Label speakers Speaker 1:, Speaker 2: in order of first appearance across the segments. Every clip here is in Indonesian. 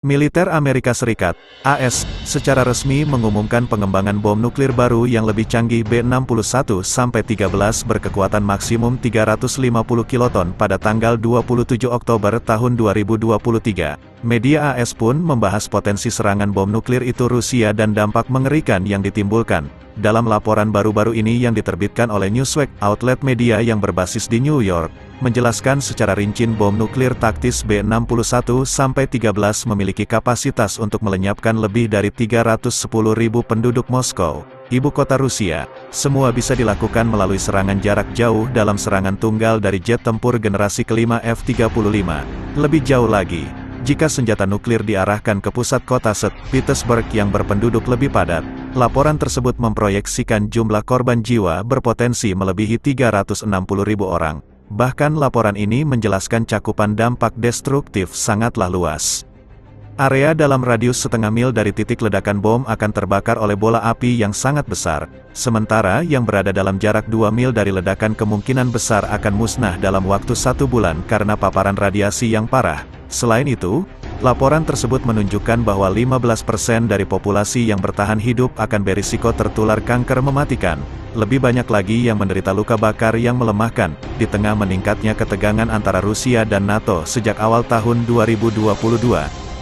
Speaker 1: Militer Amerika Serikat, AS, secara resmi mengumumkan pengembangan bom nuklir baru yang lebih canggih B61-13 berkekuatan maksimum 350 kiloton pada tanggal 27 Oktober tahun 2023. Media AS pun membahas potensi serangan bom nuklir itu Rusia dan dampak mengerikan yang ditimbulkan. Dalam laporan baru-baru ini yang diterbitkan oleh Newsweek, outlet media yang berbasis di New York, menjelaskan secara rinci bom nuklir taktis B61-13 memiliki kapasitas untuk melenyapkan lebih dari 310.000 penduduk Moskow, ibu kota Rusia. Semua bisa dilakukan melalui serangan jarak jauh dalam serangan tunggal dari jet tempur generasi kelima F-35. Lebih jauh lagi, jika senjata nuklir diarahkan ke pusat kota St. Petersburg yang berpenduduk lebih padat, laporan tersebut memproyeksikan jumlah korban jiwa berpotensi melebihi 360.000 orang. Bahkan laporan ini menjelaskan cakupan dampak destruktif sangatlah luas. Area dalam radius setengah mil dari titik ledakan bom akan terbakar oleh bola api yang sangat besar, sementara yang berada dalam jarak 2 mil dari ledakan kemungkinan besar akan musnah dalam waktu 1 bulan karena paparan radiasi yang parah. Selain itu, laporan tersebut menunjukkan bahwa 15% dari populasi yang bertahan hidup akan berisiko tertular kanker mematikan. Lebih banyak lagi yang menderita luka bakar yang melemahkan, di tengah meningkatnya ketegangan antara Rusia dan NATO sejak awal tahun 2022.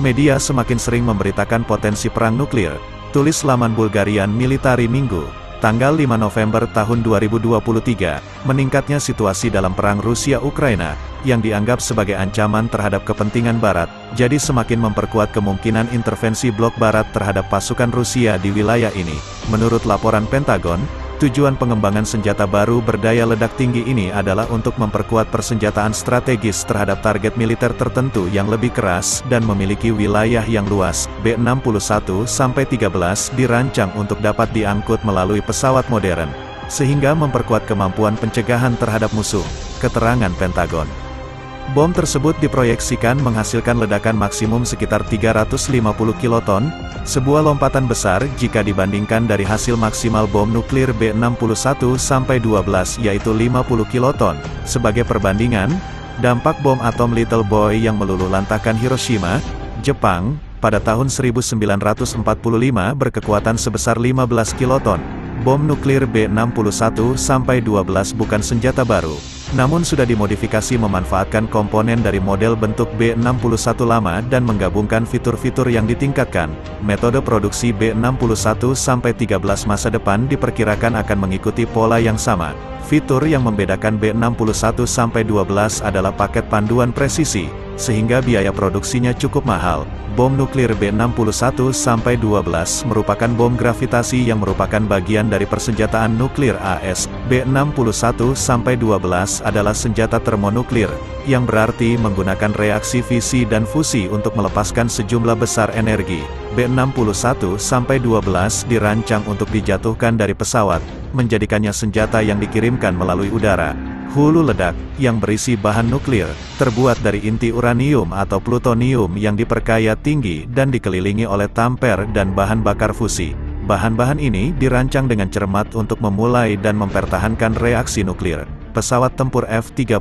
Speaker 1: Media semakin sering memberitakan potensi perang nuklir, tulis laman Bulgarian Military Minggu, tanggal 5 November tahun 2023, meningkatnya situasi dalam perang Rusia-Ukraina, yang dianggap sebagai ancaman terhadap kepentingan Barat, jadi semakin memperkuat kemungkinan intervensi blok Barat terhadap pasukan Rusia di wilayah ini. Menurut laporan Pentagon, tujuan pengembangan senjata baru berdaya ledak tinggi ini adalah untuk memperkuat persenjataan strategis terhadap target militer tertentu yang lebih keras dan memiliki wilayah yang luas. B61-13 dirancang untuk dapat diangkut melalui pesawat modern, sehingga memperkuat kemampuan pencegahan terhadap musuh, keterangan Pentagon. Bom tersebut diproyeksikan menghasilkan ledakan maksimum sekitar 350 kiloton, sebuah lompatan besar jika dibandingkan dari hasil maksimal bom nuklir B61-12 yaitu 50 kiloton. Sebagai perbandingan, dampak bom atom Little Boy yang meluluhlantahkan Hiroshima, Jepang, pada tahun 1945 berkekuatan sebesar 15 kiloton. Bom nuklir B61-12 bukan senjata baru, namun sudah dimodifikasi memanfaatkan komponen dari model bentuk B61 lama dan menggabungkan fitur-fitur yang ditingkatkan. Metode produksi B61-13 masa depan diperkirakan akan mengikuti pola yang sama. Fitur yang membedakan B61-12 adalah paket panduan presisi, sehingga biaya produksinya cukup mahal. Bom nuklir B61-12 merupakan bom gravitasi yang merupakan bagian dari persenjataan nuklir AS. B61-12 adalah senjata termonuklir, yang berarti menggunakan reaksi fisi dan fusi untuk melepaskan sejumlah besar energi. B61-12 dirancang untuk dijatuhkan dari pesawat, menjadikannya senjata yang dikirimkan melalui udara. Hulu ledak, yang berisi bahan nuklir, terbuat dari inti uranium atau plutonium yang diperkaya tinggi dan dikelilingi oleh tamper dan bahan bakar fusi. Bahan-bahan ini dirancang dengan cermat untuk memulai dan mempertahankan reaksi nuklir. Pesawat tempur F-35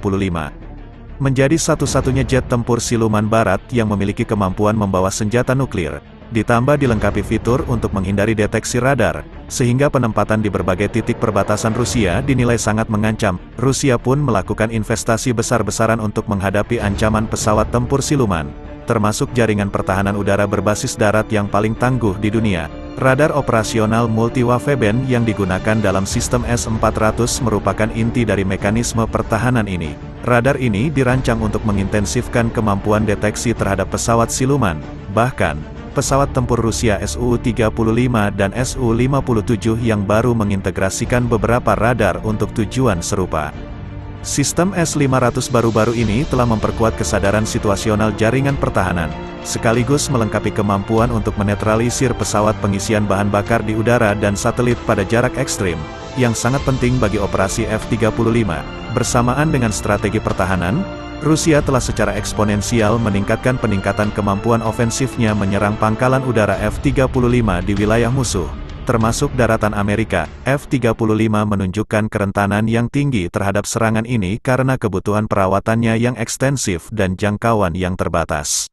Speaker 1: menjadi satu-satunya jet tempur siluman barat yang memiliki kemampuan membawa senjata nuklir, ditambah dilengkapi fitur untuk menghindari deteksi radar, sehingga penempatan di berbagai titik perbatasan Rusia dinilai sangat mengancam. Rusia pun melakukan investasi besar-besaran untuk menghadapi ancaman pesawat tempur siluman, termasuk jaringan pertahanan udara berbasis darat yang paling tangguh di dunia. Radar operasional multi-waveband yang digunakan dalam sistem S-400 merupakan inti dari mekanisme pertahanan ini. Radar ini dirancang untuk mengintensifkan kemampuan deteksi terhadap pesawat siluman. Bahkan, pesawat tempur Rusia Su-35 dan Su-57 yang baru mengintegrasikan beberapa radar untuk tujuan serupa. Sistem S-500 baru-baru ini telah memperkuat kesadaran situasional jaringan pertahanan, sekaligus melengkapi kemampuan untuk menetralisir pesawat pengisian bahan bakar di udara dan satelit pada jarak ekstrim, yang sangat penting bagi operasi F-35. Bersamaan dengan strategi pertahanan, Rusia telah secara eksponensial meningkatkan kemampuan ofensifnya menyerang pangkalan udara F-35 di wilayah musuh, termasuk daratan Amerika. F-35 menunjukkan kerentanan yang tinggi terhadap serangan ini karena kebutuhan perawatannya yang ekstensif dan jangkauan yang terbatas.